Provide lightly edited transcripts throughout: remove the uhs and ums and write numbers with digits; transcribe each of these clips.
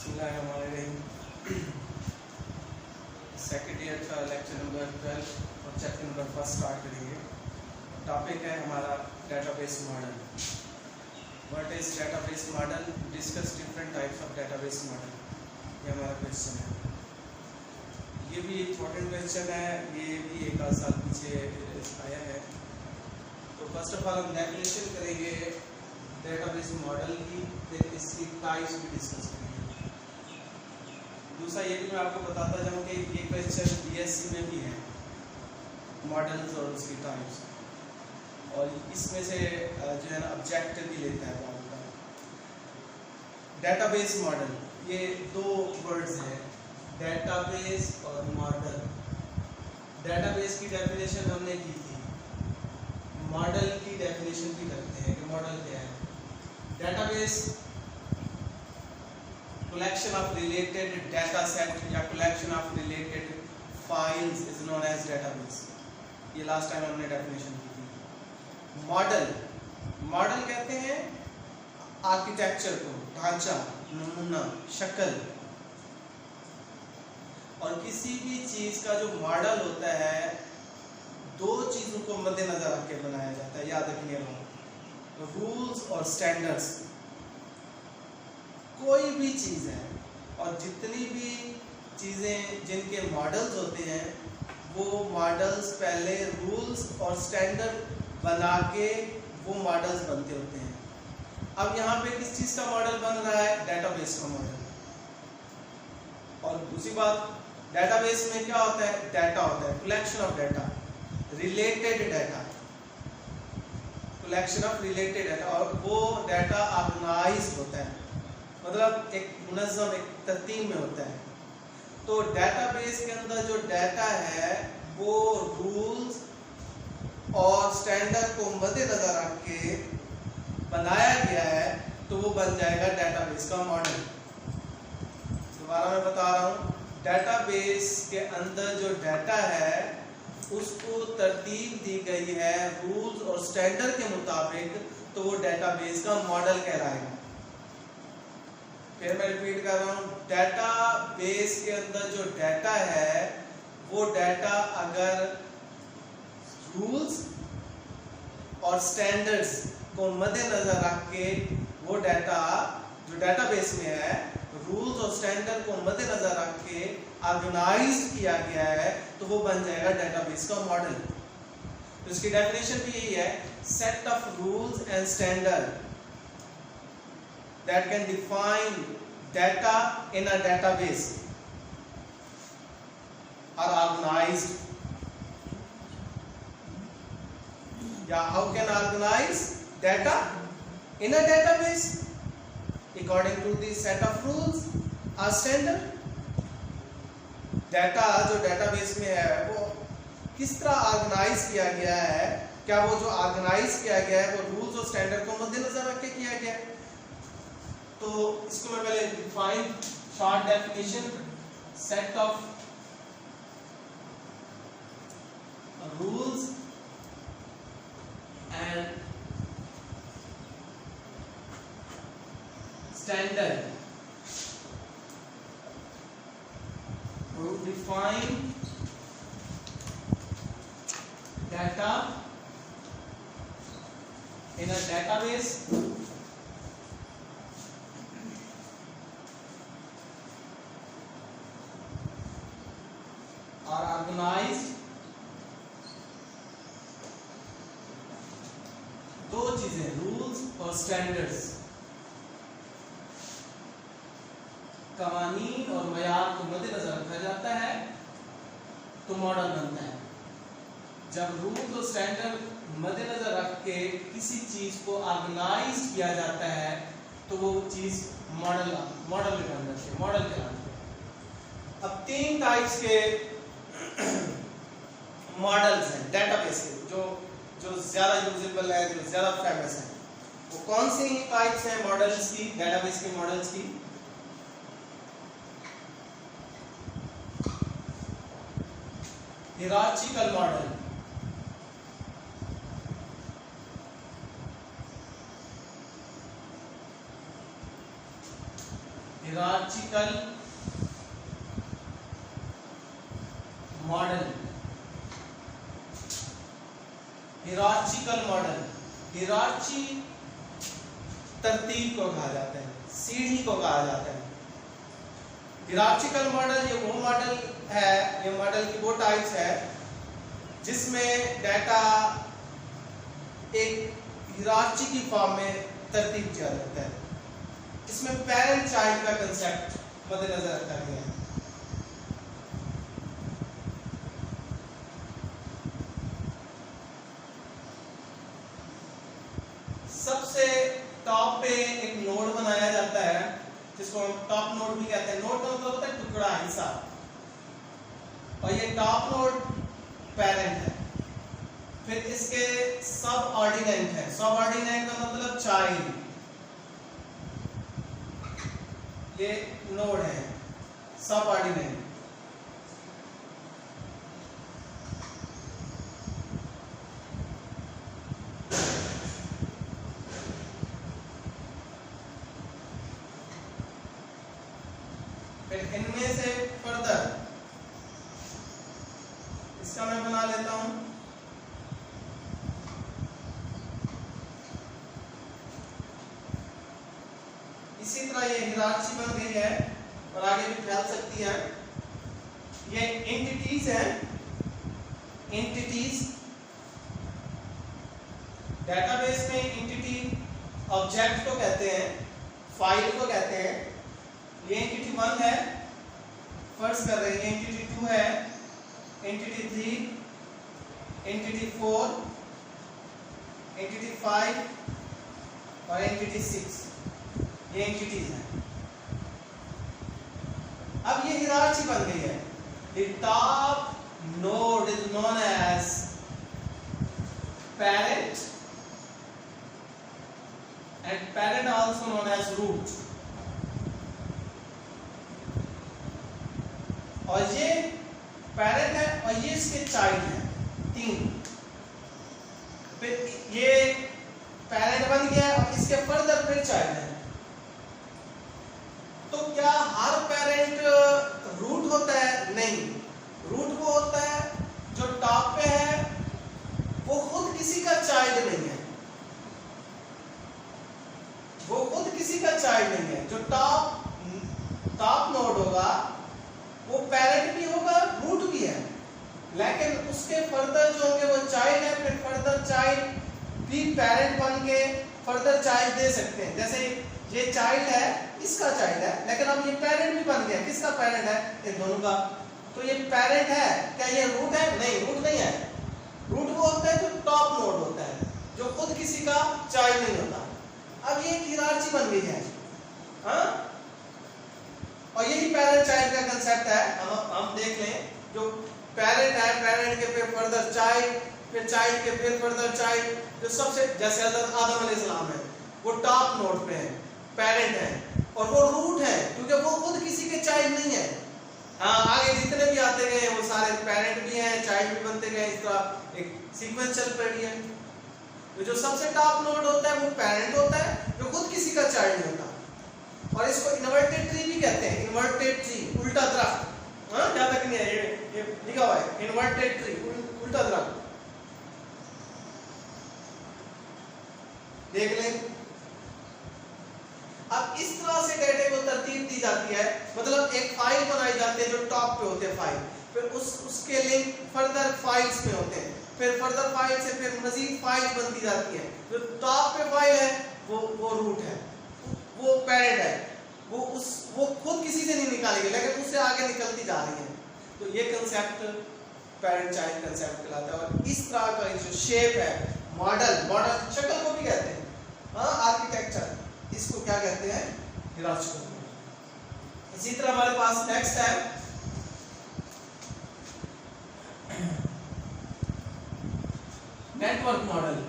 बिस्मिल्लाहिर्रहमानिर्रहीम। Second year का lecture number 12 और चैप्टर नंबर 1 स्टार्ट करेंगे। टॉपिक है हमारा database model. What is database model? Discuss different types of database model. ये हमारा क्वेश्चन है। ये भी इम्पोर्टेंट क्वेश्चन है, ये भी एक आध साल पीछे आया है। तो फर्स्ट ऑफ ऑल हम डेफिनेशन करेंगे डेटाबेस मॉडल की, फिर इसकी टाइप्स भी डिस्कस करेंगे। दूसरा ये भी मैं आपको बताता जाऊँ कि ये क्वेश्चन बीएससी में भी है, मॉडल्स और उसकी टाइप्स, और इसमें से जो है ना ऑब्जेक्टिव भी लेता है बहुत का। डेटाबेस मॉडल, ये दो वर्ड्स हैं, डेटाबेस और मॉडल। डेटाबेस की डेफिनेशन हमने की थी, मॉडल की डेफिनेशन भी करते हैं कि मॉडल क्या है। Database collection of related data set या collection of related files is known as database। ये लास्ट टाइम हमने डेफिनेशन की थी। मॉडल कहते हैं आर्किटेक्चर को, ढांचा, नमूना, शक्ल। और किसी भी चीज का जो मॉडल होता है, दो चीजों को मद्देनजर रख के बनाया जाता है, याद रखिएगा, रूल्स और स्टैंडर्ड्स। कोई भी चीज़ है और जितनी भी चीज़ें जिनके मॉडल्स होते हैं, वो मॉडल्स पहले रूल्स और स्टैंडर्ड बना के वो मॉडल्स बनते होते हैं। अब यहाँ पे किस चीज़ का मॉडल बन रहा है? डेटाबेस का मॉडल। और दूसरी बात, डेटाबेस में क्या होता है? डाटा होता है, collection of data, related data, collection of related data, और वो डाटा ऑर्गेनाइज्ड होता है, मतलब एक मुनज़्ज़म, एक तरतीब में होता है। तो डेटाबेस के अंदर जो डाटा है वो रूल्स और स्टैंडर्ड को मद्देनजर रख के बनाया गया है, तो वो बन जाएगा डेटाबेस का मॉडल। दोबारा मैं बता रहा हूँ, डेटाबेस के अंदर जो डाटा है उसको तरतीब दी गई है रूल्स और स्टैंडर्ड के मुताबिक, तो वो डेटाबेस का मॉडल कहलाएगा। फिर मैं रिपीट कर रहा हूँ, डेटाबेस के अंदर जो डाटा है वो डाटा अगर रूल्स और स्टैंडर्ड्स को मद्देनजर रख के वो डाटा जो डेटाबेस में है, रूल्स और स्टैंडर्ड को मद्देनजर रख के ऑर्गेनाइज किया गया है, तो वो बन जाएगा डेटाबेस का मॉडल। तो इसकी डेफिनेशन भी यही है, set of rules and standard that can define data in a database are organized. How can organize data in a database? According to the set of rules or standard. Data जो database में है वो किस तरह organise किया गया है? क्या वो जो ऑर्गेनाइज किया गया है वो रूल्स और स्टैंडर्ड को मद्देनजर रख के किया गया है? तो इसको मैं पहले define, short definition, set of rules and standard to define data in a database are organized। दो चीजें, रूल्स और स्टैंडर्ड्स, कवानीन और मयार को मद्देनजर रखा जाता है तो मॉडल बनता है। जब रूल्स और स्टैंडर्ड मद्देनजर रख के किसी चीज को ऑर्गेनाइज किया जाता है तो वो चीज मॉडल में बन जाती है, मॉडल कहलाती है। अब तीन टाइप्स के मॉडल्स हैं डेटाबेस के, जो ज्यादा यूजेबल है, जो ज्यादा फेमस है। वो कौन सी टाइप्स हैं मॉडल्स की, डेटाबेस के मॉडल्स की? Hierarchical model, hierarchical model. Hierarchical model, hierarchy तरतीब को कहा जाता है, सीढ़ी को कहा जाता है। हिरार्चिकल मॉडल ये वो मॉडल है, ये मॉडल की वो टाइप्स है जिसमें डाटा एक हिरार्ची की फॉर्म में तरतीब किया जाता है। इसमें पेरेंट चाइल्ड का कंसेप्ट मद्देनजर रखा गया है। सबसे टॉप पे एक नोड बनाया जाता है जिसको हम टॉप नोड भी कहते हैं। नोड का मतलब होता है टुकड़ा, हिस्सा, और ये टॉप नोड पेरेंट है। फिर इसके सब ऑर्डिनेंट है। सब ऑर्डिनेंट का मतलब चाइल्ड, ये नोड है सब ऑर्डिनेंट। फिर इनमें से फर्दर इसका मैं बना लेता हूं। इसी तरह ये हिरार्ची बन गई है और आगे भी फैल सकती है। ये एंटिटीज है, एंटिटीज डेटाबेस में एंटिटी ऑब्जेक्ट को कहते हैं, फाइल को कहते हैं। ये एंटिटी 1 है, फर्ज कर रहे हैं, एंटिटी 2 है, एंटिटी 3, एंटिटी 4, एंटिटी 5 और एंटिटी 6, ये एंटिटीज हैं। अब ये हिरार्ची बन गई है। The top node is known as parent and parent also known as root। और ये पेरेंट है और ये इसके चाइल्ड है, 3। फिर ये पेरेंट बन गया और इसके फर्दर फिर चाइल्ड है। तो क्या हर पेरेंट रूट होता है? नहीं, रूट वो होता है जो टॉप पे है, वो खुद किसी का चाइल्ड नहीं है, वो खुद किसी का चाइल्ड नहीं है। जो टॉप नोड होगा वो पेरेंट भी होगा, रूट भी है, लेकिन उसके फर्दर जो होंगे वो चाइल्ड है। फिर फर्दर चाइल्ड भी पेरेंट बन के फर्दर चाइल्ड दे सकते हैं। जैसे ये चाइल्ड है, इसका चाइल्ड है, लेकिन अब ये पेरेंट भी बन गया। किसका पेरेंट है? इन दोनों का। तो ये पेरेंट है, क्या ये रूट है? नहीं, रूट नहीं है। रूट वो होता है जो टॉप नोड होता है, जो खुद किसी का चाइल्ड नहीं होता। अब ये हिरार्ची बन गई है, हाँ? और यही पेरेंट चाइल्ड का कंसेप्ट है। हम देख लें, जो पेरेंट है, पेरेंट के फिर फर्दर चाइल्ड, फिर चाइल्ड के फिर फर्दर चाइल्ड। जो सबसे जैसे हज़रत आदम अलैहिस्सलाम है, वो टॉप नोड पे है, पेरेंट है, और वो रूट है क्योंकि वो खुद किसी के चाइल्ड नहीं है। हाँ, आगे जितने भी आते गए वो सारे पेरेंट भी हैं, चाइल्ड भी बनते गए। इसका एक सीक्वेंस चल पड़ी है। तो जो सबसे टॉप नोड होता है वो पेरेंट होता है, जो खुद किसी का चाइल्ड नहीं होता। और इसको इन्वर्टेड ट्री भी कहते हैं, इन्वर्टेड ट्री, उल्टा दरख्त। हाँ, क्या तक नहीं है, ये लिखा हुआ है इन्वर्टेड ट्री, उल्टा दरख्त। देख लें। अब इस तरह से डेटा को तरतीब दी जाती है, मतलब एक फाइल बनाई जाती है जो टॉप पे होते हैं फाइल, फिर उसके लिंक फर्दर फाइल्स में होते हैं, फिर फर्दर फाइल से फिर मजीद फाइल बनती जाती है। जो टॉप पे फाइल है वो रूट है, वो पेरेंट है, वो खुद किसी से नहीं निकालेगी, लेकिन उससे आगे निकलती जा रही है। तो ये कंसेप्ट पेरेंट चाइल्ड कंसेप्ट कहलाता है। और इस तरह का जो शेप है, मॉडल शक्ल को भी कहते हैं, हाँ, आर्किटेक्चर, इसको क्या कहते हैं? Hierarchical model. इसी तरह हमारे पास नेक्स्ट है नेटवर्क मॉडल।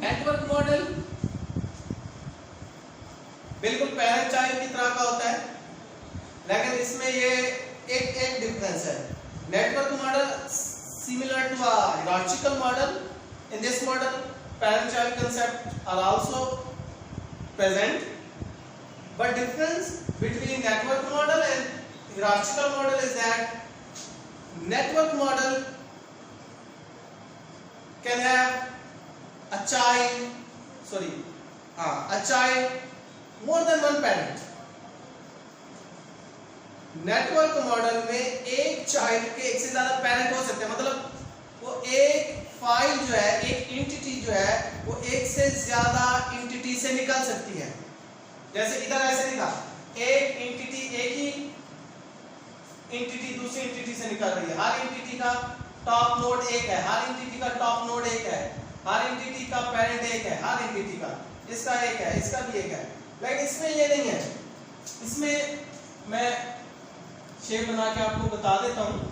नेटवर्क मॉडल बिल्कुल पेरेंट चाइल्ड की तरह का होता है, लेकिन इसमें ये एक डिफरेंस है। Network model similar to a hierarchical model. In this model, parent-child concept are also present, but difference between network model and hierarchical model is that network model can have a child more than one parent. Network model में एक child के एक से ज्यादा parent हो सकते हैं, मतलब वो एक फाइल जो है, एक एंटिटी जो है, वो एक से ज्यादा एंटिटी से निकल सकती है। जैसे इधर ऐसे लिखा, एक एंटिटी एक ही एंटिटी दूसरी एंटिटी से निकल रही है। हर एंटिटी का टॉप नोड एक है, हर एंटिटी का टॉप नोड एक है, हर एंटिटी का पेरेंट एक है, हर एंटिटी का इसका एक है, इसका भी एक है। लेकिन इसमें ये नहीं है। इसमें मैं शेप बना के आपको बता देता हूं।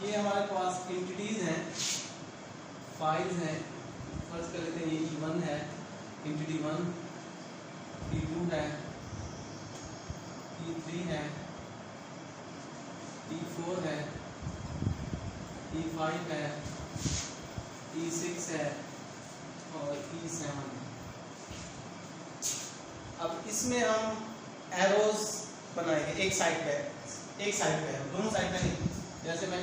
ये हमारे पास एंटिटीज हैं, फाइल्स हैं। फर्स्ट कर लेते हैं, ये E1 है, एंटिटी 1, E2 है, E3 है, E4 है, E5 है, E6 है और E7। अब इसमें हम एरोज बनाएंगे एक साइड पे, दोनों साइड पे नहीं। जैसे मैं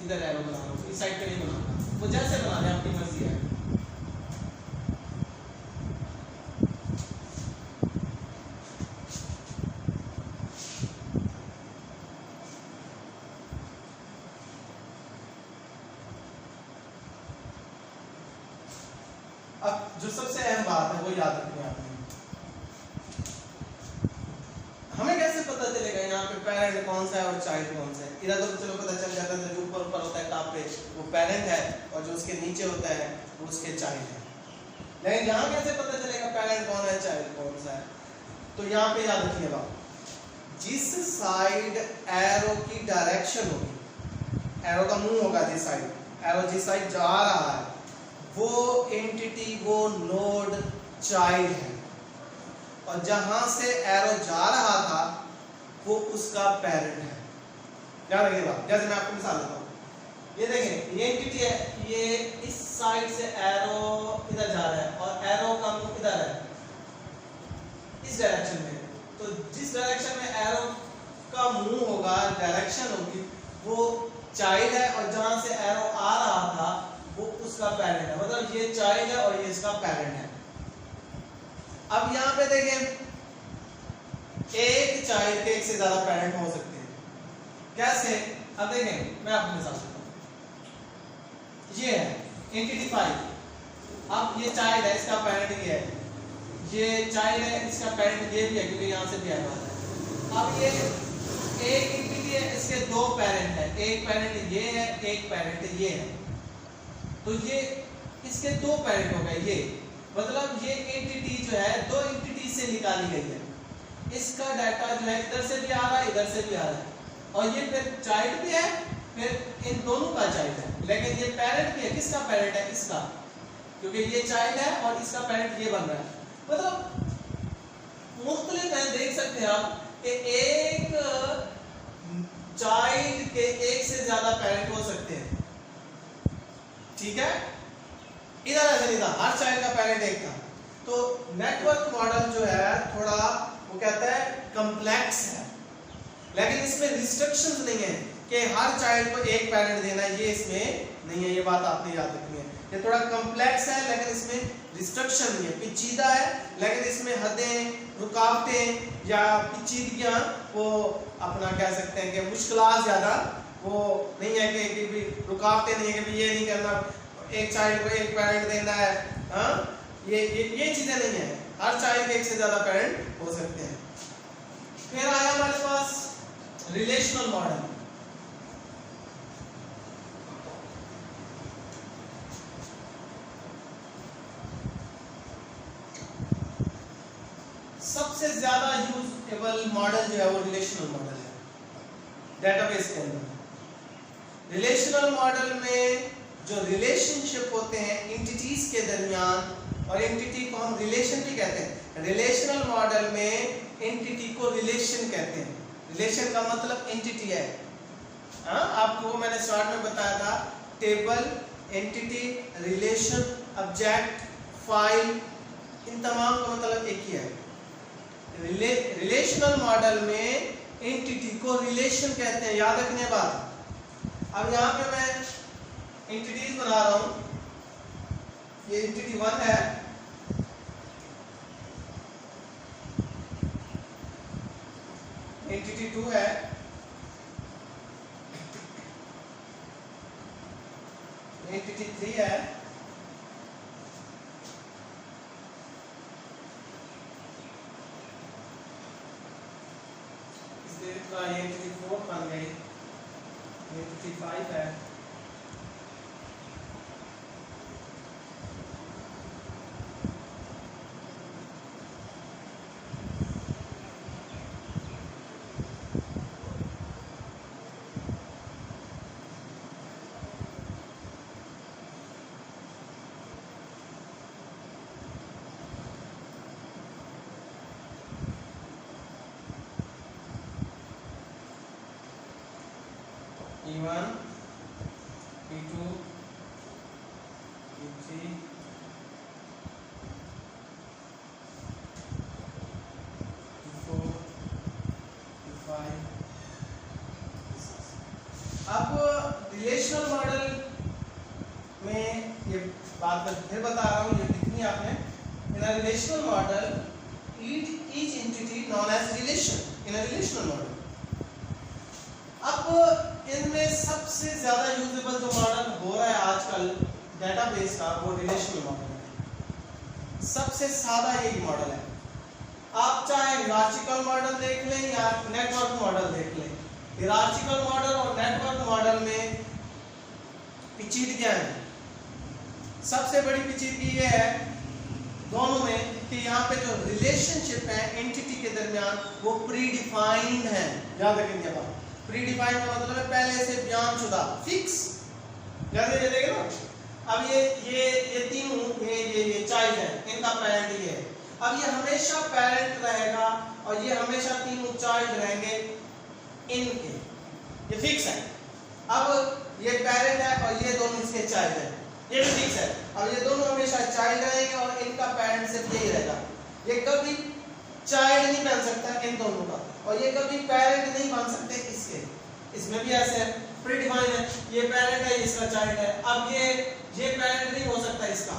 इधर एरो बना रहा हूँ, इस साइड पे नहीं बनाऊंगा, वो जैसे बना दे, आपकी मर्जी है। अब जो सबसे अहम बात है वो याद रखनी है आपने। हमें कैसे पता चलेगा यहाँ पे पेरेंट कौन सा है और चाइल्ड कौन सा है? इधर तो चलो पता चल जाता है, जो ऊपर ऊपर होता है टॉप पे वो पेरेंट है और जो उसके नीचे होता है वो उसके चाइल्ड है। लेकिन यहाँ कैसे पता चलेगा पेरेंट कौन है चाइल्ड कौन सा है? तो यहाँ पे याद रखिएगा, जिस साइड एरो की डायरेक्शन होगी, एरो का मुंह होगा जिस साइड, एरो जिस साइड जा रहा है वो एंटिटी, वो नोड चाइल्ड है, और जहां से एरो जा रहा था वो उसका पेरेंट है। ध्यान रखिएगा। जैसे मैं आपको मिसाल देता हूँ, ये देखें, ये एंटिटी है, ये इस साइड से एरो इधर जा रहा है और एरो का मुंह इधर है, इस डायरेक्शन में। तो जिस डायरेक्शन में एरो का मुंह होगा, डायरेक्शन होगी, वो चाइल्ड है, और जहां से एरो आ रहा था वो उसका पेरेंट है। मतलब ये चाइल्ड है और ये इसका पेरेंट है। अब यहाँ पे देखें, एक चाइल्ड के एक से ज्यादा पेरेंट हो सकते हैं। कैसे? अब देखें, मैं आपको मिसाल देता हूँ। ये है एंटिटी 5। अब ये चाइल्ड है, इसका पेरेंट ये है, ये चाइल्ड है, इसका पेरेंट ये भी है क्योंकि यहाँ से भी आया है। अब ये एक एंटिटी है, इसके दो पेरेंट है, एक पेरेंट ये है, एक पेरेंट ये है। तो ये इसके दो पेरेंट हो गए। ये मतलब ये एंटिटी जो है दो एंटिटी से निकाली गई है। इसका डाटा जो है इधर से भी आ रहा है, इधर से भी आ रहा है, और ये फिर चाइल्ड भी है, फिर इन दोनों का चाइल्ड है। लेकिन ये पेरेंट भी है, किसका पेरेंट है? इसका। क्योंकि ये चाइल्ड है और इसका पेरेंट ये बन रहा है। मतलब मुख्तलिफ है, देख सकते हैं आप कि एक चाइल्ड के एक से ज्यादा पेरेंट हो सकते हैं, ठीक है। इधर ऐसा नहीं था, हर चाइल्ड का पेरेंट एक था। तो नेटवर्क मॉडल जो है थोड़ा वो कहता है कॉम्प्लेक्स है, लेकिन इसमें रिस्ट्रिक्शंस नहीं है कि हर चाइल्ड को एक पेरेंट देना है, ये इसमें नहीं है। ये बात आपने याद रखनी है। ये थोड़ा कॉम्प्लेक्स है लेकिन इसमें रिस्ट्रिक्शन नहीं है। पेचीदा है लेकिन इसमें हदें, रुकावटें या पेचीदगियां वो अपना कह सकते हैं कि मुश्किलात ज्यादा वो नहीं है कि भी रुकावटें नहीं है कि ये नहीं करना, एक चाइल्ड को एक पेरेंट देना है, हाँ ये चीजें नहीं है। हर चाइल्ड के एक से ज्यादा पेरेंट हो सकते हैं। फिर आया हमारे पास रिलेशनल मॉडल। सबसे ज्यादा यूजेबल मॉडल जो है वो रिलेशनल मॉडल है डेटाबेस के अंदर। रिलेशनल मॉडल में जो रिलेशनशिप होते हैं एंटिटीज के दरमियान, और एंटिटी को हम रिलेशन भी कहते हैं। रिलेशनल मॉडल में एंटिटी को रिलेशन कहते हैं। रिलेशन का मतलब एंटिटी है। हाँ, आपको मैंने स्टार्ट में बताया था, table, entity, relation, object, file, इन तमाम का मतलब एक ही है। रिलेशनल मॉडल में एंटिटी को रिलेशन कहते हैं, याद रखने बात। अब यहाँ पे मैं एंटिटीज बना रहा हूं। ये एंटिटी 1 है, एंटिटी 2 है, एंटिटी 3 है, ये एंटिटी 4 बन गई, एंटिटी 5 है, E1, E2, E3, E4, E5। अब रिलेशनल मॉडल में ये बात मैं फिर बता रहा हूँ, ये लिखनी है आपने। In a relational model each entity known as relation in a relational model। अब इनमें सबसे ज्यादा यूजेबल जो मॉडल हो रहा है आजकल डेटाबेस का वो रिलेशनल मॉडल है। सबसे सादा यही मॉडल है। आप चाहे हिरार्चिकल मॉडल देख लें या नेटवर्क मॉडल देख लें, हिरार्चिकल मॉडल और नेटवर्क मॉडल में पेचीदगियां हैं। सबसे बड़ी पेचीदगी ये है दोनों में कि यहाँ पे जो रिलेशनशिप है एंटिटी के दरमियान वो प्री डिफाइंड है। याद रखेंगे बात, प्री डिफाइंड का मतलब है पहले से बयान शुदा, फिक्स। जैसे ये देखें ना, अब ये तीनों ये चाइल्ड है, इनका पेरेंट ये है। अब ये हमेशा पेरेंट रहेगा और ये हमेशा तीनों चाइल्ड रहेंगे इनके, ये फिक्स है। अब ये पेरेंट है और ये दोनों इसके चाइल्ड है, ये भी फिक्स है। अब ये दोनों हमेशा चाइल्ड रहेंगे और इनका पेरेंट सिर्फ यही रहेगा। ये कभी चाइल्ड नहीं बन सकता इन दोनों का, और ये कभी पेरेंट नहीं बन सकते इसके। इसमें भी ऐसे है, प्री डिफाइन है, ये पेरेंट है, इसका चाइल्ड है। अब ये पेरेंट नहीं हो सकता इसका,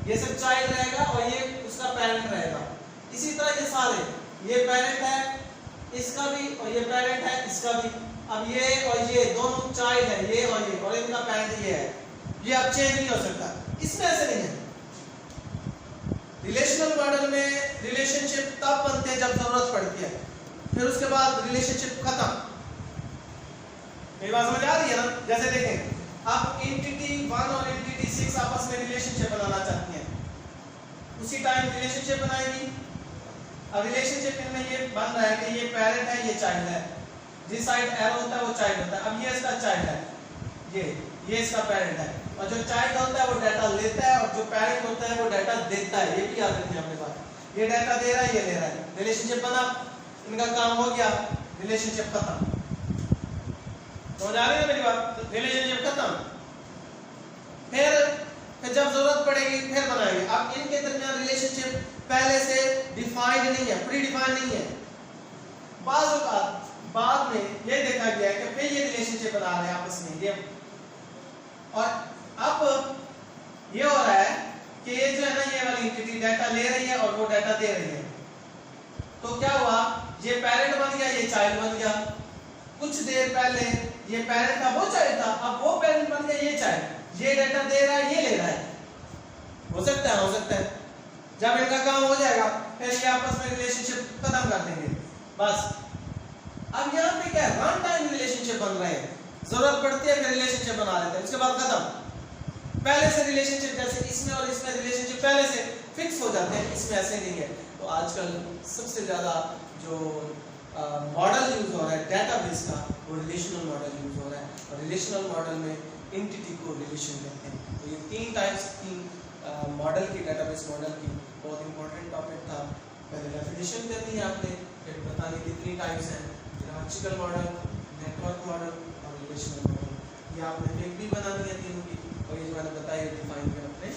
ये सब चाइल्ड रहेगा और ये उसका पेरेंट रहेगा। इसी तरह ये सारे, ये पेरेंट है इसका भी और ये पेरेंट है इसका भी। अब ये और ये दोनों चाइल्ड है, ये और इनका पेरेंट ये है। ये अब चेंज नहीं हो सकता, इसमें ऐसे नहीं है। रिलेशनल मॉडल में रिलेशनशिप तब बनते हैं जब जरूरत पड़ती है, फिर उसके बाद रिलेशनशिप खत्म। मेरी बात समझ आ रही है ना? जैसे देखें, अब एंटिटी 1 और एंटिटी 6 आपस में रिलेशनशिप बनाना चाहती हैं, उसी टाइम रिलेशनशिप बनाएगी। अब रिलेशनशिप इनमें ये बन रहा है कि ये पेरेंट है, ये चाइल्ड है। जिस साइड एरो होता है वो चाइल्ड होता है। अब ये इसका चाइल्ड है, ये इसका पेरेंट है। और जो चाइल्ड होता है वो डाटा लेता है और जो पेरेंट होता है वो डाटा देता है। ये भी याद रखिए अपने पास, ये डाटा दे रहा है, ये ले रहा है, रिलेशनशिप बना, इनका काम हो गया, रिलेशनशिप खत्म। समझ आ रही है मेरी बात? रिलेशनशिप खत्म। फिर जब जरूरत पड़ेगी फिर बनाएंगे। अब इनके दरमियान रिलेशनशिप पहले से डिफाइंड नहीं है, प्री डिफाइंड नहीं है। बाद में ये देखा गया है कि फिर ये रिलेशनशिप बना रहे हैं आपस में ये, और अब ये हो रहा है कि ये जो है ना, ये वाली एंटिटी डाटा ले रही है और वो डाटा दे रही है। तो क्या हुआ, ये पेरेंट बन गया, ये चाइल्ड बन गया। कुछ देर पहले ये पेरेंट था, वो चाइल्ड था, अब वो पेरेंट बन गया, ये चाइल्ड। ये डाटा दे रहा है, ये ले रहा है। हो सकता है, हो सकता है। जब इनका काम हो जाएगा फिर ये आपस में रिलेशनशिप खत्म कर देंगे बस। अब यहाँ पे क्या है, वन टाइम रिलेशनशिप बन रहे हैं, जरूरत पड़ती है फिर रिलेशनशिप बना लेते हैं, उसके बाद खत्म। पहले से रिलेशनशिप, जैसे इसमें और इसमें रिलेशनशिप पहले से फिक्स हो जाते हैं, इसमें ऐसे नहीं है। तो आजकल सबसे ज्यादा जो मॉडल यूज हो रहा है डेटाबेस का, वो रिलेशनल मॉडल यूज हो रहा है। और रिलेशनल मॉडल में एंटिटी को रिलेशन कहते हैं। तो ये तीन टाइप्स की मॉडल की, डेटाबेस मॉडल की बहुत इंपॉर्टेंट टॉपिक था। पहले डेफिनेशन करनी है आपने, फिर बताने कितनी टाइप्स हैं, हिरार्चिकल मॉडल, नेटवर्क मॉडल और रिलेशनल मॉडल। ये आपने एक भी बनानी है तीनों की, और ये जो मैंने बताया डिफाइन कर अपने